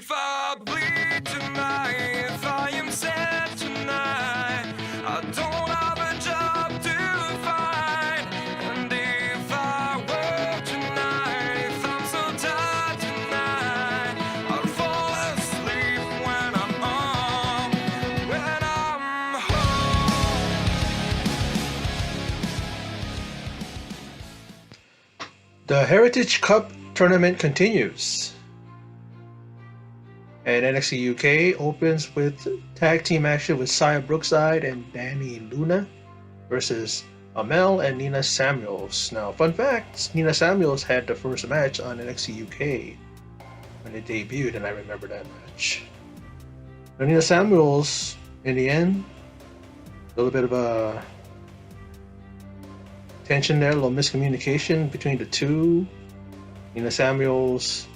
if I bleed tonight, if I am sad tonight, I don't have a job to find. And if I work tonight, if I'm so tired tonight, I'll fall asleep when I'm home. The Heritage Cup tournament continues. And NXT UK opens with tag team action with Saya Brookside and Danny Luna versus Amel and Nina Samuels. Now, fun fact, Nina Samuels had the first match on NXT UK when it debuted, and I remember that match. Now, Nina Samuels, in the end, a little bit of a tension there, a little miscommunication between the two. Nina Samuels,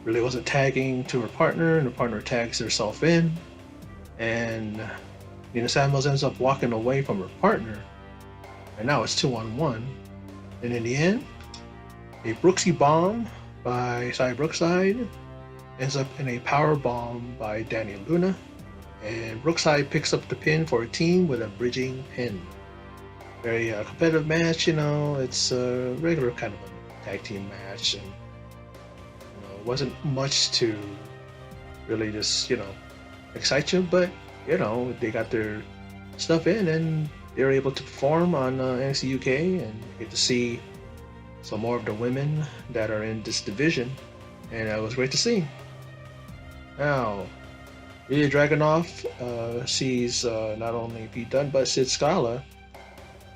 really wasn't tagging to her partner, and her partner tags herself in, and Nina Samuels ends up walking away from her partner, and now it's 2-on-1. And in the end, a Brooksy bomb by Saya Brookside ends up in a power bomb by Danny Luna, and Brookside picks up the pin for a team with a bridging pin. Very competitive match, it's a regular kind of a tag team match, and wasn't much to really just, excite you, but, they got their stuff in and they were able to perform on NXT UK, and you get to see some more of the women that are in this division, and it was great to see. Now, Elia Draganov sees not only Pete Dunne but Sid Scala,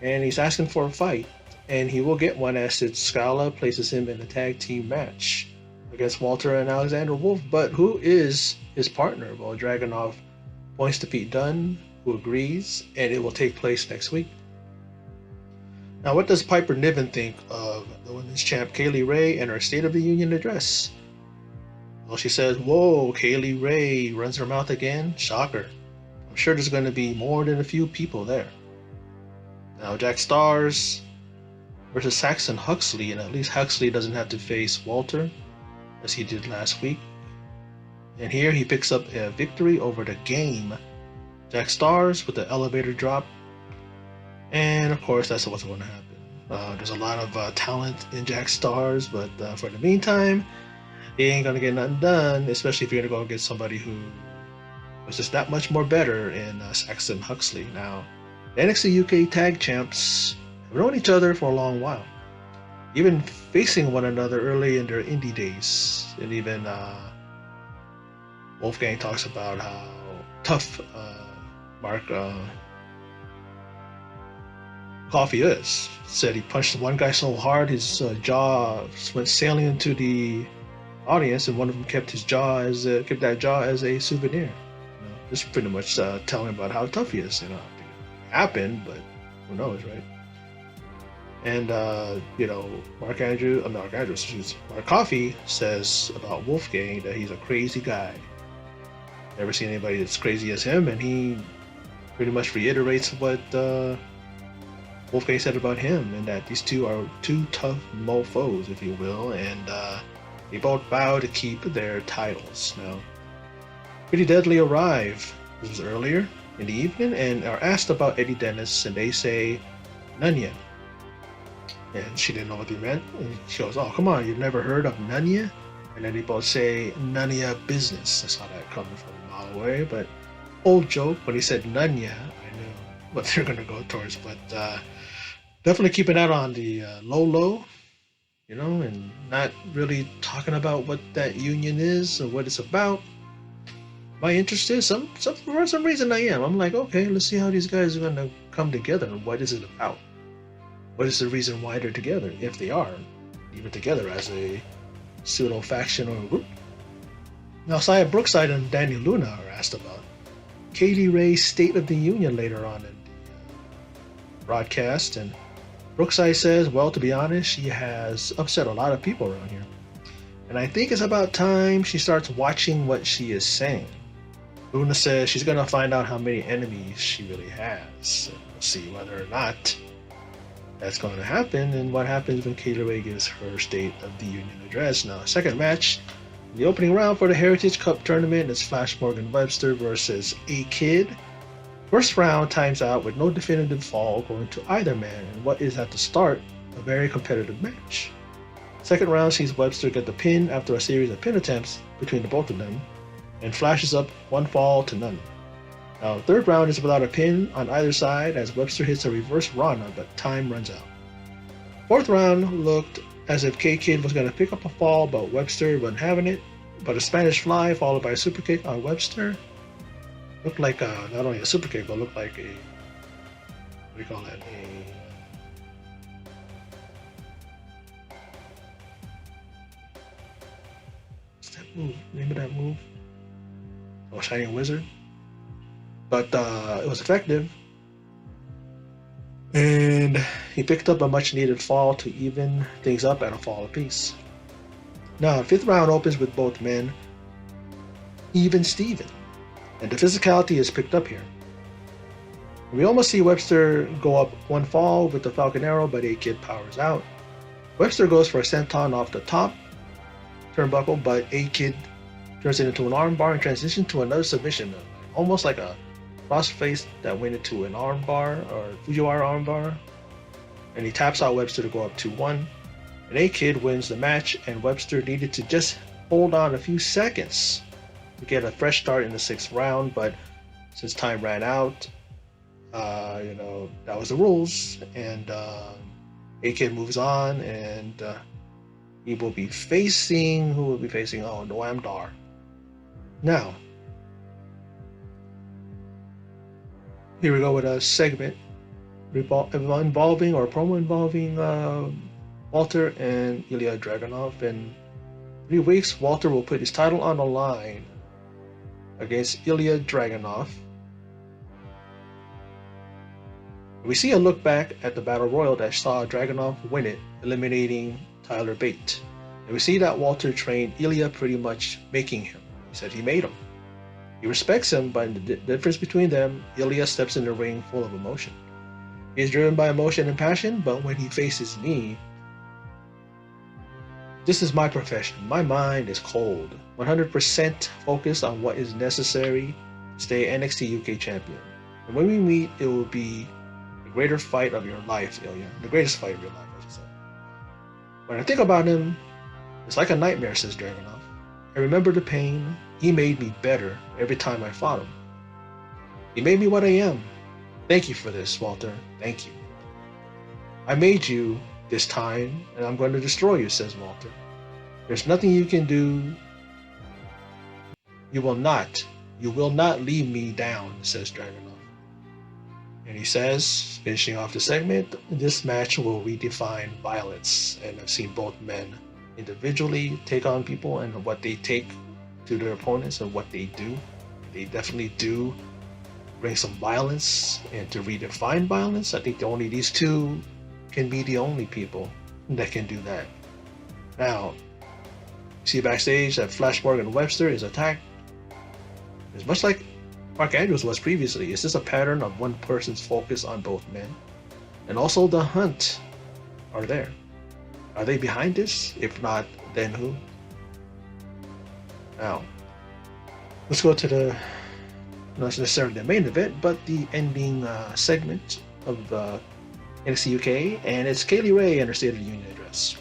and he's asking for a fight, and he will get one as Sid Scala places him in a tag team match against Walter and Alexander Wolf. But who is his partner? Well, Draganov points to Pete Dunne, who agrees, and it will take place next week. Now, what does Piper Niven think of the women's champ Kaylee Ray and her State of the Union address? Well, she says, "Whoa, Kaylee Ray runs her mouth again? Shocker. I'm sure there's going to be more than a few people there." Now, Jack Stars versus Saxon Huxley, and at least Huxley doesn't have to face Walter as he did last week. And here he picks up a victory over the Game. Jack Stars with the elevator drop. And of course, that's what's going to happen. There's a lot of talent in Jack Stars, but for the meantime, he ain't going to get nothing done, especially if you're going to go against somebody who was just that much more better in Saxon Huxley. Now, the NXT UK tag champs have known each other for a long while, even facing one another early in their indie days. And even Wolfgang talks about how tough Mark Coffey is. Said he punched one guy so hard his jaw went sailing into the audience, and one of them kept that jaw as a souvenir. Just pretty much telling about how tough he is. It happened, but who knows, right? And Mark Coffey says about Wolfgang that he's a crazy guy. Never seen anybody that's crazy as him, and he pretty much reiterates what Wolfgang said about him, and that these two are two tough mofos, if you will, and they both vow to keep their titles. Now, Pretty Deadly arrive. This was earlier in the evening, and are asked about Eddie Dennis, and they say Nunya. And she didn't know what they meant, and she goes, "Oh, come on, you've never heard of Nunya?" And then they both say Nunya business. I saw that coming from a mile away, but old joke. When he said Nunya, I knew what they're going to go towards. But definitely keeping that on the low, and not really talking about what that union is or what it's about. My interest is for some reason I am. I'm like, okay, let's see how these guys are going to come together and what is it about? What is the reason why they're together, if they are even together as a pseudo faction or group? Now, Saya Brookside and Danny Luna are asked about Kaylee Ray's State of the Union later on in the broadcast, and Brookside says, well, to be honest, she has upset a lot of people around here, and I think it's about time she starts watching what she is saying. Luna says she's going to find out how many enemies she really has, and we'll see whether or not that's going to happen, and what happens when Kaylee Ray gives her State of the Union address. Now, second match, the opening round for the Heritage Cup tournament is Flash Morgan Webster versus A-Kid. First round times out with no definitive fall going to either man in what is at the start a very competitive match. Second round sees Webster get the pin after a series of pin attempts between the both of them, and flashes up one fall to none. Now, third round is without a pin on either side as Webster hits a reverse Rana, but time runs out. Fourth round looked as if K-Kid was going to pick up a fall, but Webster wasn't having it. But a Spanish fly followed by a super kick on Webster looked like not only a super kick, but looked like a, what do you call that? What's that move? Name of that move? Oh, Shining Wizard. But it was effective. And he picked up a much needed fall to even things up at a fall apiece. Now, fifth round opens with both men even Steven, and the physicality is picked up here. We almost see Webster go up one fall with the Falcon Arrow, but A-Kid powers out. Webster goes for a senton off the top turnbuckle, but A-Kid turns it into an armbar and transitions to another submission, almost like a crossface that went into an armbar or Fujiwara armbar, and he taps out Webster to go up 2-1. And A-Kid wins the match, and Webster needed to just hold on a few seconds to get a fresh start in the sixth round, but since time ran out, that was the rules, and A-Kid moves on, and he will be facing, who will be facing? Oh, Noam Dar. Now, here we go with a segment involving, or a promo involving Walter and Elia Draganov. In 3 weeks, Walter will put his title on the line against Elia Draganov. We see a look back at the Battle Royal that saw Draganov win it, eliminating Tyler Bate. And we see that Walter trained Elia, pretty much making him. He said he made him. He respects him, but the difference between them, Elia steps in the ring full of emotion. He is driven by emotion and passion, but when he faces me, this is my profession. My mind is cold, 100% focused on what is necessary to stay NXT UK champion. And when we meet, it will be the greater fight of your life, Elia. The greatest fight of your life, I should say. When I think about him, it's like a nightmare, says Draganov. I remember the pain. He made me better every time I fought him. He made me what I am. Thank you for this, Walter. Thank you. I made you this time, and I'm going to destroy you, says Walter. There's nothing you can do. You will not leave me down, says Draganov. And he says, finishing off the segment, this match will redefine violence. And I've seen both men individually take on people and what they take to their opponents and what they do. They definitely do bring some violence, and to redefine violence, I think only these two can be the only people that can do that. Now, see backstage that Flash Morgan Webster is attacked. It's much like Mark Andrews was previously. It's just a pattern of one person's focus on both men. And also the Hunt are there. Are they behind this? If not, then who? Now, let's go to the, not necessarily the main event, but the ending segment of NXT UK, and it's Kaylee Ray and her State of the Union address.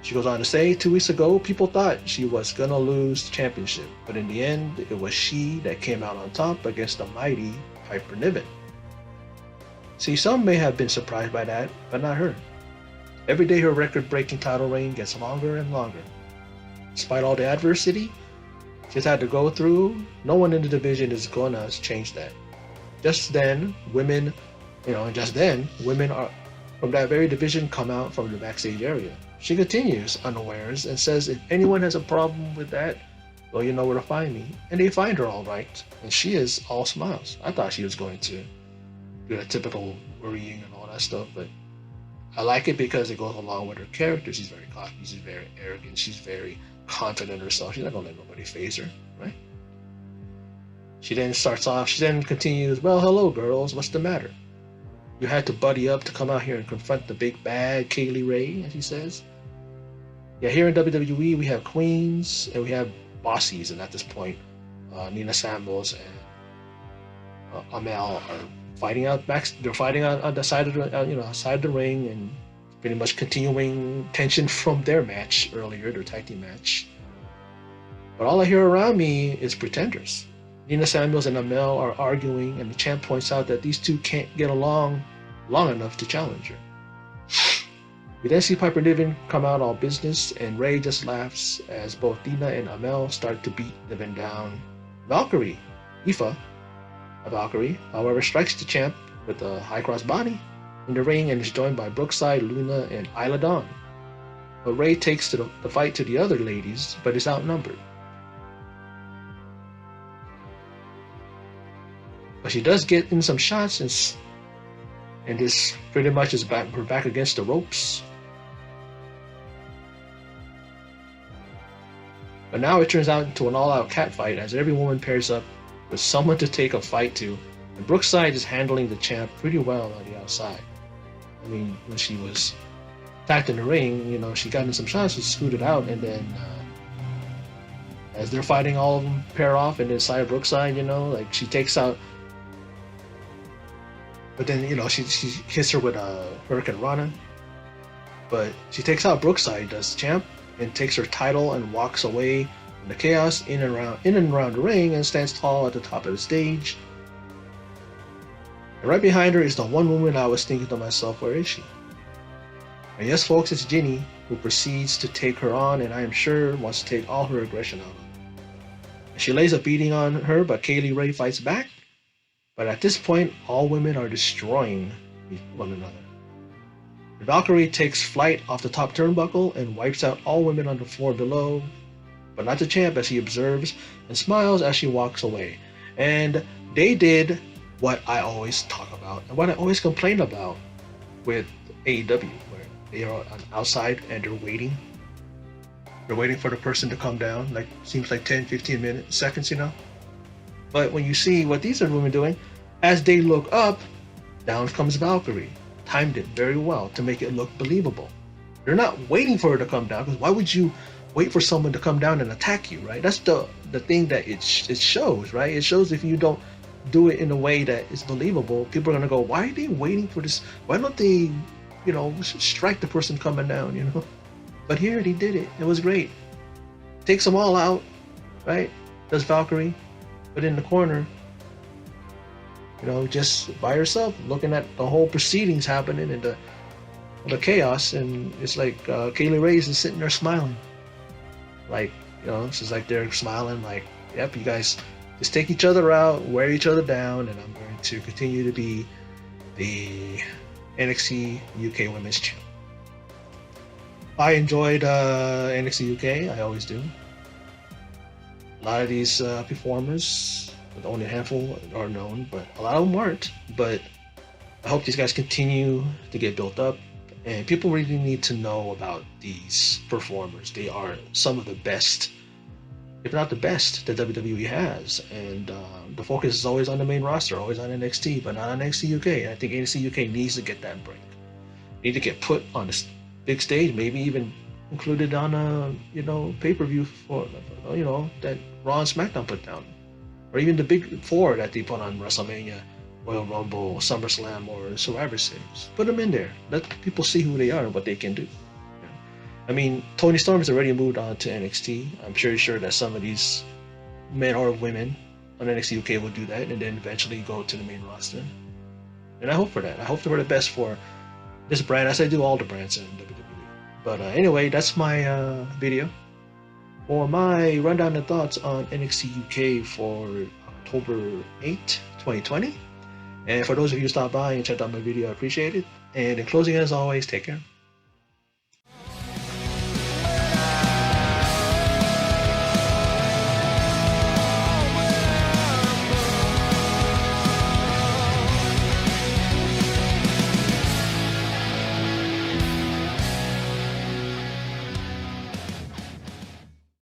She goes on to say, 2 weeks ago, people thought she was gonna lose the championship, but in the end, it was she that came out on top against the mighty Piper Niven. See, some may have been surprised by that, but not her. Every day her record-breaking title reign gets longer and longer. Despite all the adversity she's had to go through, no one in the division is gonna change that. Just then, women are from that very division come out from the backstage area. She continues unawares and says if anyone has a problem with that, well, you know where to find me. And they find her all right, and she is all smiles. I thought she was going to do a typical worrying and all that stuff, but I like it because it goes along with her character. She's very cocky, she's very arrogant, she's very confident in herself. She's not gonna let nobody faze her, right? She then continues, well, hello girls, what's the matter? You had to buddy up to come out here and confront the big bad Kaylee Ray, as he says. Yeah, here in WWE, we have queens and we have bossies, and at this point, Nina Samuels and Amel are fighting out back. They're fighting out on the side of the side of the ring, and pretty much continuing tension from their match earlier, their tag team match. But all I hear around me is pretenders. Nina Samuels and Amel are arguing, and the champ points out that these two can't get along long enough to challenge her. We then see Piper Niven come out all business, and Ray just laughs as both Nina and Amel start to beat Niven down. Valkyrie, Aoife, a Valkyrie, however, strikes the champ with a high cross body in the ring and is joined by Brookside, Luna, and Isla Dawn. But Ray takes the fight to the other ladies, but is outnumbered. But she does get in some shots, and this pretty much is we're back against the ropes. But now it turns out into an all-out catfight as every woman pairs up with someone to take a fight to, and Brookside is handling the champ pretty well on the outside. I mean, when she was attacked in the ring, she got in some shots, she scooted out, and then as they're fighting, all of them pair off, and inside Brookside, like she takes out. But then, she hits her with a Hurricane Rana. But she takes out Brookside, does champ, and takes her title and walks away in the chaos in and around the ring and stands tall at the top of the stage. And right behind her is the one woman I was thinking to myself, where is she? And yes, folks, it's Ginny, who proceeds to take her on, and I am sure wants to take all her aggression out of her. She lays a beating on her, but Kaylee Ray fights back. But at this point, all women are destroying one another. The Valkyrie takes flight off the top turnbuckle and wipes out all women on the floor below, but not the champ, as he observes and smiles as she walks away. And they did what I always talk about and what I always complain about with AEW, where they are outside and they're waiting. They're waiting for the person to come down, seems like 10, 15 seconds. But when you see what these are women doing, as they look up, down comes Valkyrie. Timed it very well to make it look believable. They're not waiting for her to come down, because why would you wait for someone to come down and attack you, right? That's the thing that it shows, right? It shows if you don't do it in a way that is believable, people are going to go, why are they waiting for this? Why don't they, strike the person coming down, But here, they did it. It was great. Takes them all out, right? Does Valkyrie. But in the corner, just by herself, looking at the whole proceedings happening and the chaos, and it's like Kaylee Ray is sitting there smiling. It's like they're smiling like, yep, you guys just take each other out, wear each other down, and I'm going to continue to be the NXT UK Women's Champ. I enjoyed NXT UK, I always do. A lot of these performers, only a handful are known, but a lot of them aren't. But I hope these guys continue to get built up, and people really need to know about these performers. They are some of the best, if not the best, that WWE has. And the focus is always on the main roster, always on NXT, but not on NXT UK. And I think NXT UK needs to get that break. Need to get put on this big stage, maybe even included on a pay-per-view for that Raw and SmackDown put down, or even the big four that they put on WrestleMania, Royal Rumble, SummerSlam, or Survivor Series. Put them in there. Let people see who they are and what they can do. I mean, Tony Storm has already moved on to NXT. I'm sure that some of these men or women on NXT UK will do that, and then eventually go to the main roster. And I hope for that. I hope for the best for this brand, as I do all the brands in WWE. But anyway, that's my video for my rundown and thoughts on NXT UK for October 8, 2020. And for those of you who stopped by and checked out my video, I appreciate it. And in closing, as always, take care.